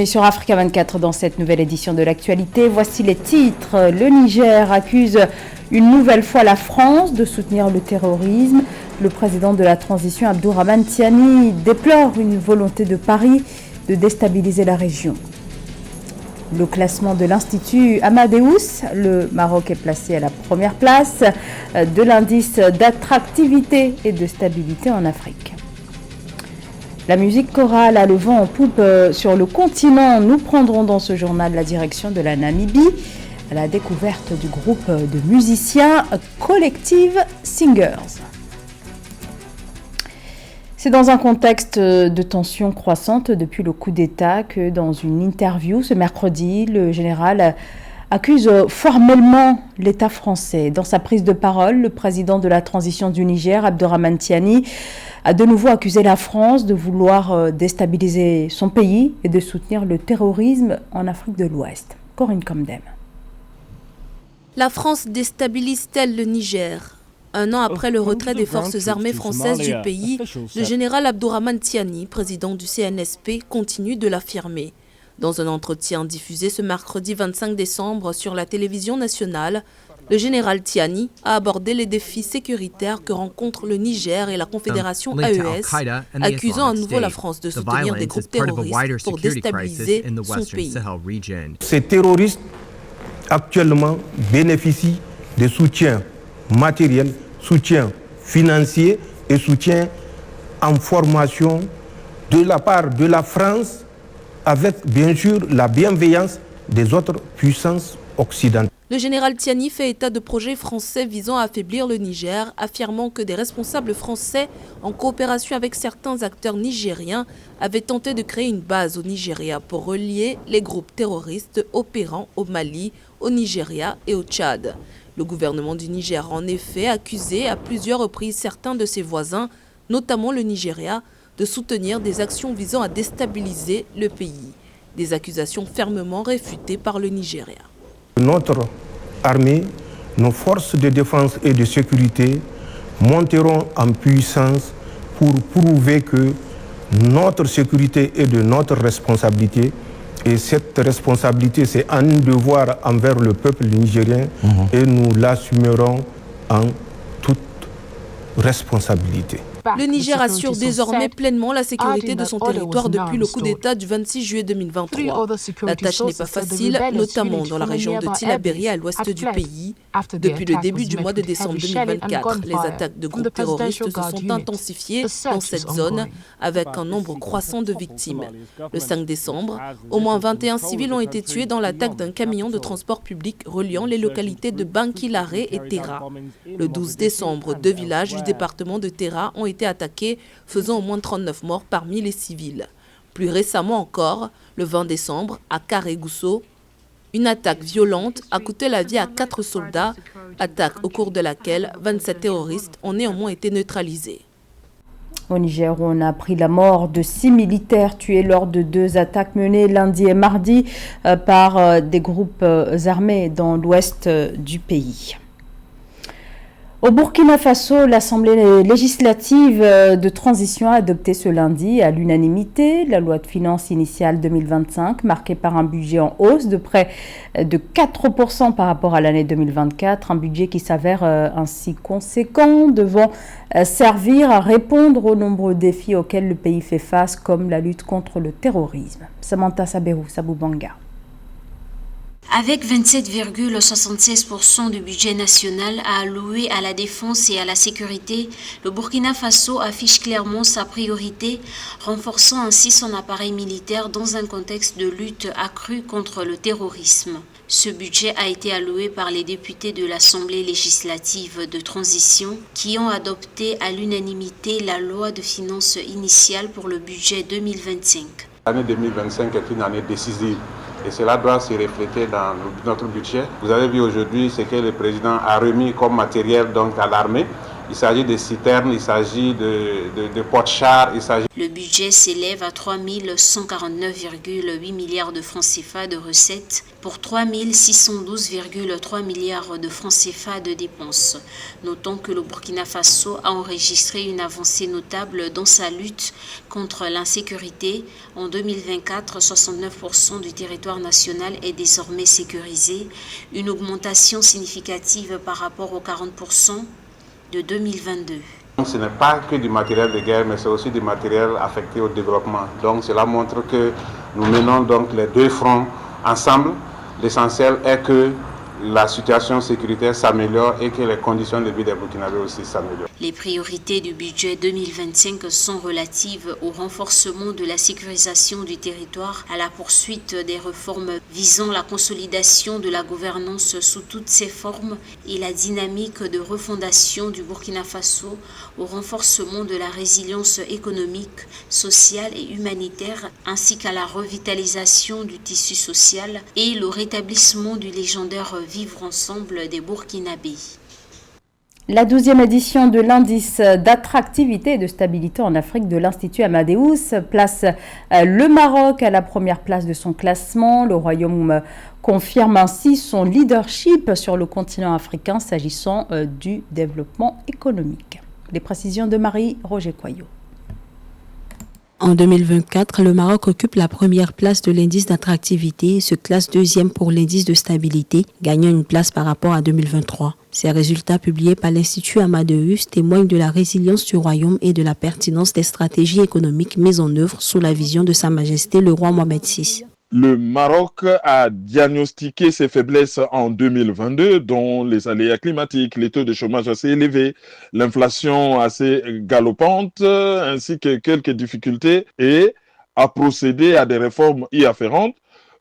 Et sur Africa 24, dans cette nouvelle édition de l'actualité, voici les titres. Le Niger accuse une nouvelle fois la France de soutenir le terrorisme. Le président de la transition, Abdourahmane Tiani, déplore une volonté de Paris de déstabiliser la région. Le classement de l'Institut Amadeus, le Maroc est placé à la première place de l'indice d'attractivité et de stabilité en Afrique. La musique chorale a le vent en poupe sur le continent. Nous prendrons dans ce journal la direction de la Namibie à la découverte du groupe de musiciens Collective Singers. C'est dans un contexte de tension croissante depuis le coup d'État que dans une interview ce mercredi, le général accuse formellement l'État français. Dans sa prise de parole, le président de la transition du Niger, Abdourahmane Tiani, a de nouveau accusé la France de vouloir déstabiliser son pays et de soutenir le terrorisme en Afrique de l'Ouest. Corinne Comdem. La France déstabilise-t-elle le Niger ? Un an après le retrait des forces armées françaises du pays, le général Abdourahmane Tiani, président du CNSP, continue de l'affirmer. Dans un entretien diffusé ce mercredi 25 décembre sur la télévision nationale, le général Tiani a abordé les défis sécuritaires que rencontrent le Niger et la Confédération AES, accusant à nouveau la France de soutenir des groupes terroristes pour déstabiliser son pays. Ces terroristes actuellement bénéficient de soutien matériel, soutien financier et soutien en formation de la part de la France avec bien sûr la bienveillance des autres puissances occidentales. Le général Tiani fait état de projets français visant à affaiblir le Niger, affirmant que des responsables français, en coopération avec certains acteurs nigériens, avaient tenté de créer une base au Nigeria pour relier les groupes terroristes opérant au Mali, au Nigeria et au Tchad. Le gouvernement du Niger a en effet accusé à plusieurs reprises certains de ses voisins, notamment le Nigeria, de soutenir des actions visant à déstabiliser le pays. Des accusations fermement réfutées par le Nigeria. Notre armée, nos forces de défense et de sécurité monteront en puissance pour prouver que notre sécurité est de notre responsabilité. Et cette responsabilité, c'est un devoir envers le peuple nigérien et nous l'assumerons en toute responsabilité. Le Niger assure désormais pleinement la sécurité de son territoire depuis le coup d'État du 26 juillet 2023. La tâche n'est pas facile, notamment dans la région de Tillabéri à l'ouest du pays. Depuis le début du mois de décembre 2024, les attaques de groupes terroristes se sont intensifiées dans cette zone avec un nombre croissant de victimes. Le 5 décembre, au moins 21 civils ont été tués dans l'attaque d'un camion de transport public reliant les localités de Bankilaré et Terra. Le 12 décembre, 2 villages du département de Terra ont été attaqués, faisant au moins 39 morts parmi les civils. Plus récemment encore, le 20 décembre, à Karegousso, une attaque violente a coûté la vie à 4 soldats, attaque au cours de laquelle 27 terroristes ont néanmoins été neutralisés. Au Niger, on a appris la mort de 6 militaires tués lors de 2 attaques menées lundi et mardi par des groupes armés dans l'ouest du pays. Au Burkina Faso, l'Assemblée législative de transition a adopté ce lundi à l'unanimité la loi de finances initiale 2025, marquée par un budget en hausse de près de 4% par rapport à l'année 2024, un budget qui s'avère ainsi conséquent, devant servir à répondre aux nombreux défis auxquels le pays fait face, comme la lutte contre le terrorisme. Samantha Saberou, Saboubanga. Avec 27,76% du budget national à allouer à la défense et à la sécurité, le Burkina Faso affiche clairement sa priorité, renforçant ainsi son appareil militaire dans un contexte de lutte accrue contre le terrorisme. Ce budget a été alloué par les députés de l'Assemblée législative de transition qui ont adopté à l'unanimité la loi de finances initiale pour le budget 2025. L'année 2025 est une année décisive. Et cela doit se refléter dans notre budget. Vous avez vu aujourd'hui ce que le président a remis comme matériel donc à l'armée. Il s'agit de citernes, il s'agit de porte-chars, il s'agit... Le budget s'élève à 3 149,8 milliards de francs CFA de recettes pour 3 612,3 milliards de francs CFA de dépenses. Notons que le Burkina Faso a enregistré une avancée notable dans sa lutte contre l'insécurité. En 2024, 69% du territoire national est désormais sécurisé, une augmentation significative par rapport aux 40% de 2022. Ce n'est pas que du matériel de guerre, mais c'est aussi du matériel affecté au développement. Donc cela montre que nous menons donc les deux fronts ensemble. L'essentiel est que la situation sécuritaire s'améliore et que les conditions de vie des Burkinabés aussi s'améliorent. Les priorités du budget 2025 sont relatives au renforcement de la sécurisation du territoire, à la poursuite des réformes visant la consolidation de la gouvernance sous toutes ses formes et la dynamique de refondation du Burkina Faso, au renforcement de la résilience économique, sociale et humanitaire, ainsi qu'à la revitalisation du tissu social et le rétablissement du légendaire vivre ensemble des Burkinabés. La 12e édition de l'indice d'attractivité et de stabilité en Afrique de l'Institut Amadeus place le Maroc à la première place de son classement. Le Royaume confirme ainsi son leadership sur le continent africain s'agissant du développement économique. Les précisions de Marie-Roger Coyot. En 2024, le Maroc occupe la première place de l'indice d'attractivité et se classe deuxième pour l'indice de stabilité, gagnant une place par rapport à 2023. Ces résultats publiés par l'Institut Amadeus témoignent de la résilience du royaume et de la pertinence des stratégies économiques mises en œuvre sous la vision de Sa Majesté le roi Mohamed VI. Le Maroc a diagnostiqué ses faiblesses en 2022, dont les aléas climatiques, les taux de chômage assez élevés, l'inflation assez galopante, ainsi que quelques difficultés, et a procédé à des réformes y afférentes.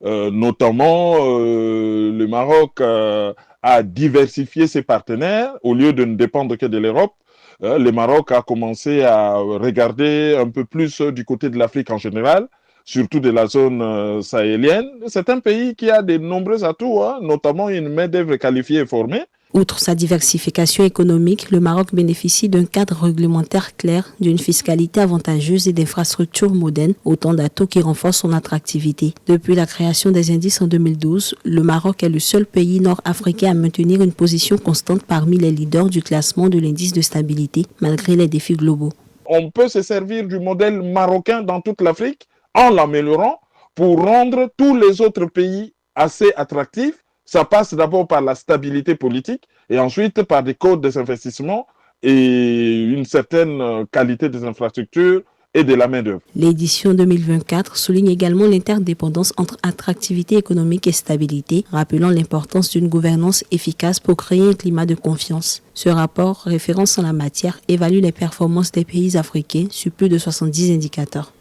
Notamment, le Maroc a diversifié ses partenaires au lieu de ne dépendre que de l'Europe. Le Maroc a commencé à regarder un peu plus du côté de l'Afrique en général, surtout de la zone sahélienne. C'est un pays qui a de nombreux atouts, notamment une main-d'œuvre qualifiée et formée. Outre sa diversification économique, le Maroc bénéficie d'un cadre réglementaire clair, d'une fiscalité avantageuse et d'infrastructures modernes, autant d'atouts qui renforcent son attractivité. Depuis la création des indices en 2012, le Maroc est le seul pays nord-africain à maintenir une position constante parmi les leaders du classement de l'indice de stabilité, malgré les défis globaux. On peut se servir du modèle marocain dans toute l'Afrique en l'améliorant pour rendre tous les autres pays assez attractifs. Ça passe d'abord par la stabilité politique et ensuite par des codes des investissements et une certaine qualité des infrastructures et de la main-d'œuvre. L'édition 2024 souligne également l'interdépendance entre attractivité économique et stabilité, rappelant l'importance d'une gouvernance efficace pour créer un climat de confiance. Ce rapport, référence en la matière, évalue les performances des pays africains sur plus de 70 indicateurs.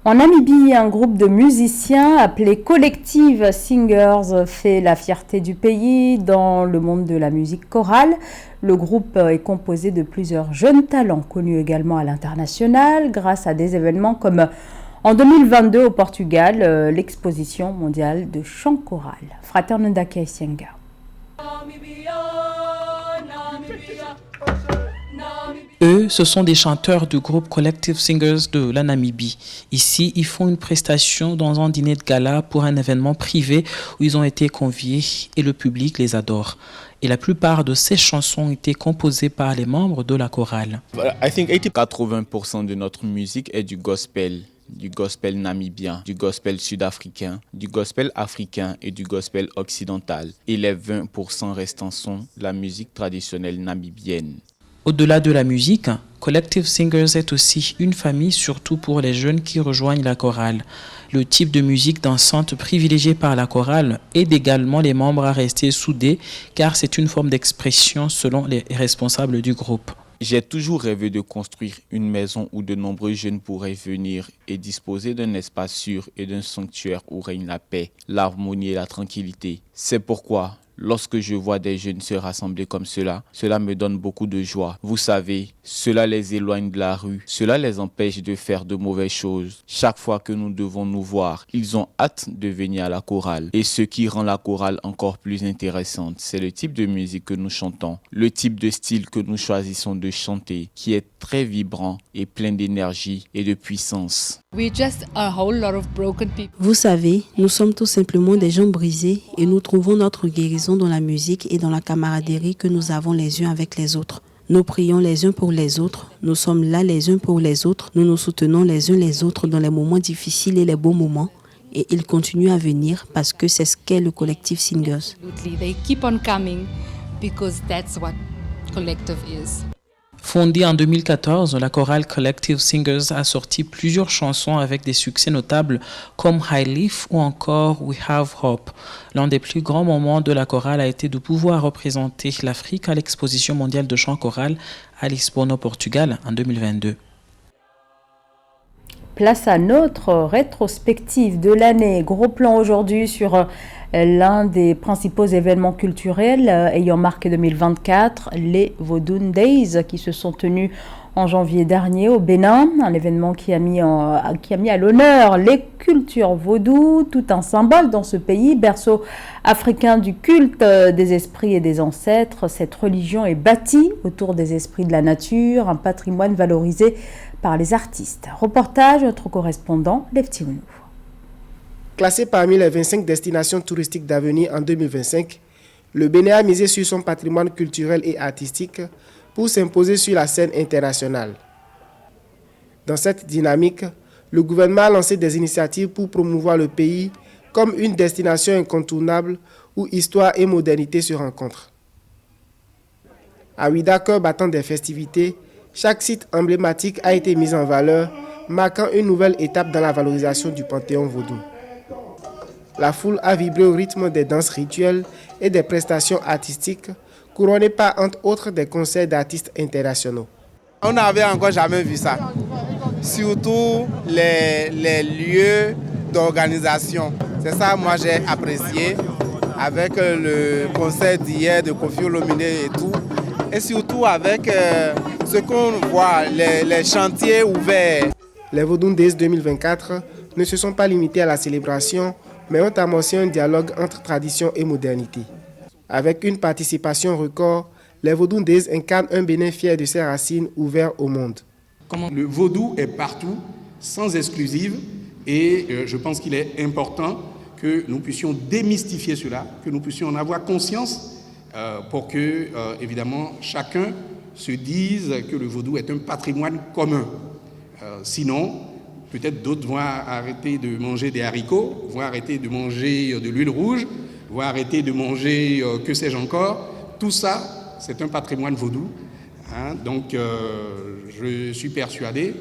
En Namibie, un groupe de musiciens appelé Collective Singers fait la fierté du pays dans le monde de la musique chorale. Le groupe est composé de plusieurs jeunes talents connus également à l'international grâce à des événements comme en 2022 au Portugal, l'exposition mondiale de chant choral. Fraternidade Kaisenga. Eux, ce sont des chanteurs du groupe Collective Singers de la Namibie. Ici, ils font une prestation dans un dîner de gala pour un événement privé où ils ont été conviés et le public les adore. Et la plupart de ces chansons ont été composées par les membres de la chorale. I think 80% de notre musique est du gospel namibien, du gospel sud-africain, du gospel africain et du gospel occidental. Et les 20% restants sont la musique traditionnelle namibienne. Au-delà de la musique, Collective Singers est aussi une famille, surtout pour les jeunes qui rejoignent la chorale. Le type de musique dansante privilégié par la chorale aide également les membres à rester soudés, car c'est une forme d'expression selon les responsables du groupe. J'ai toujours rêvé de construire une maison où de nombreux jeunes pourraient venir et disposer d'un espace sûr et d'un sanctuaire où règne la paix, l'harmonie et la tranquillité. C'est pourquoi Lorsque je vois des jeunes se rassembler comme cela, cela me donne beaucoup de joie. Vous savez, cela les éloigne de la rue, cela les empêche de faire de mauvaises choses. Chaque fois que nous devons nous voir, ils ont hâte de venir à la chorale. Et ce qui rend la chorale encore plus intéressante, c'est le type de musique que nous chantons, le type de style que nous choisissons de chanter, qui est très vibrant et plein d'énergie et de puissance. Vous savez, nous sommes tout simplement des gens brisés et nous trouvons notre guérison dans la musique et dans la camaraderie que nous avons les uns avec les autres. Nous prions les uns pour les autres, nous sommes là les uns pour les autres, nous nous soutenons les uns les autres dans les moments difficiles et les bons moments. Et ils continuent à venir parce que c'est ce qu'est le collectif Singers. Fondée en 2014, la chorale Collective Singers a sorti plusieurs chansons avec des succès notables comme High Leaf ou encore We Have Hope. L'un des plus grands moments de la chorale a été de pouvoir représenter l'Afrique à l'exposition mondiale de chant choral à Lisbonne au Portugal en 2022. Place à notre rétrospective de l'année. Gros plan aujourd'hui sur l'un des principaux événements culturels ayant marqué 2024, les Vodun Days, qui se sont tenus en janvier dernier au Bénin. Un événement qui a mis à l'honneur les cultures vaudou, tout un symbole dans ce pays, berceau africain du culte des esprits et des ancêtres. Cette religion est bâtie autour des esprits de la nature, un patrimoine valorisé par les artistes. Reportage, notre correspondant, Leftiounou. Classé parmi les 25 destinations touristiques d'avenir en 2025, le Bénin a misé sur son patrimoine culturel et artistique pour s'imposer sur la scène internationale. Dans cette dynamique, le gouvernement a lancé des initiatives pour promouvoir le pays comme une destination incontournable où histoire et modernité se rencontrent. À Ouidah, cœur battant des festivités, chaque site emblématique a été mis en valeur, marquant une nouvelle étape dans la valorisation du panthéon vaudou. La foule a vibré au rythme des danses rituelles et des prestations artistiques, couronnées par, entre autres, des concerts d'artistes internationaux. On n'avait encore jamais vu ça, surtout les lieux d'organisation. C'est ça, moi, j'ai apprécié avec le concert d'hier de Koffi Olomide et tout. Et surtout avec ce qu'on voit, les chantiers ouverts. Les Vodun Days 2024 ne se sont pas limités à la célébration, mais ont amorcé un dialogue entre tradition et modernité. Avec une participation record, les Vodun Days incarnent un Bénin fier de ses racines, ouvert au monde. Le vaudou est partout, sans exclusive, et je pense qu'il est important que nous puissions démystifier cela, que nous puissions en avoir conscience, pour que, évidemment, chacun se dise que le vaudou est un patrimoine commun. Sinon, peut-être d'autres vont arrêter de manger des haricots, vont arrêter de manger de l'huile rouge, vont arrêter de manger que sais-je encore. Tout ça, c'est un patrimoine vaudou. Donc, je suis persuadé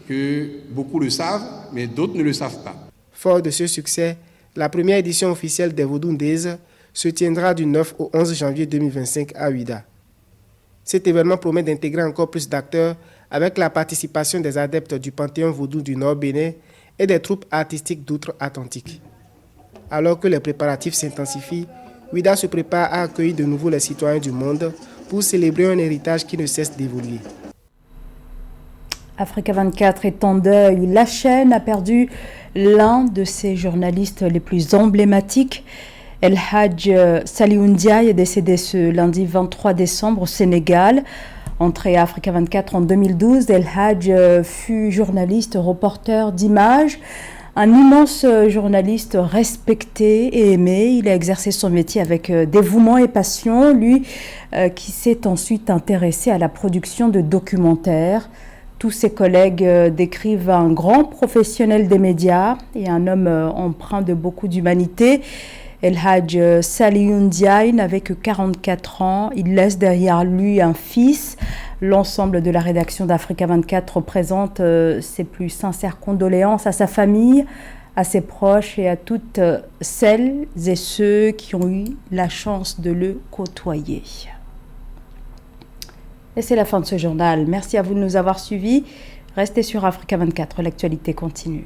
que beaucoup le savent, mais d'autres ne le savent pas. Fort de ce succès, la première édition officielle des Vodun Days se tiendra du 9 au 11 janvier 2025 à Ouidah. Cet événement promet d'intégrer encore plus d'acteurs avec la participation des adeptes du Panthéon vaudou du Nord Bénin et des troupes artistiques d'outre-Atlantique. Alors que les préparatifs s'intensifient, Ouidah se prépare à accueillir de nouveau les citoyens du monde pour célébrer un héritage qui ne cesse d'évoluer. Africa 24 est en deuil. La chaîne a perdu l'un de ses journalistes les plus emblématiques. El Hadj Saliou Ndiaye est décédé ce lundi 23 décembre au Sénégal. Entré à Africa 24 en 2012, El Hadj fut journaliste, reporter d'images. Un immense journaliste respecté et aimé. Il a exercé son métier avec dévouement et passion. Lui qui s'est ensuite intéressé à la production de documentaires. Tous ses collègues décrivent un grand professionnel des médias et un homme empreint de beaucoup d'humanité. El Hadj Saliou Ndiaye n'avait que 44 ans. Il laisse derrière lui un fils. L'ensemble de la rédaction d'Africa 24 présente ses plus sincères condoléances à sa famille, à ses proches et à toutes celles et ceux qui ont eu la chance de le côtoyer. Et c'est la fin de ce journal. Merci à vous de nous avoir suivis. Restez sur Africa 24, l'actualité continue.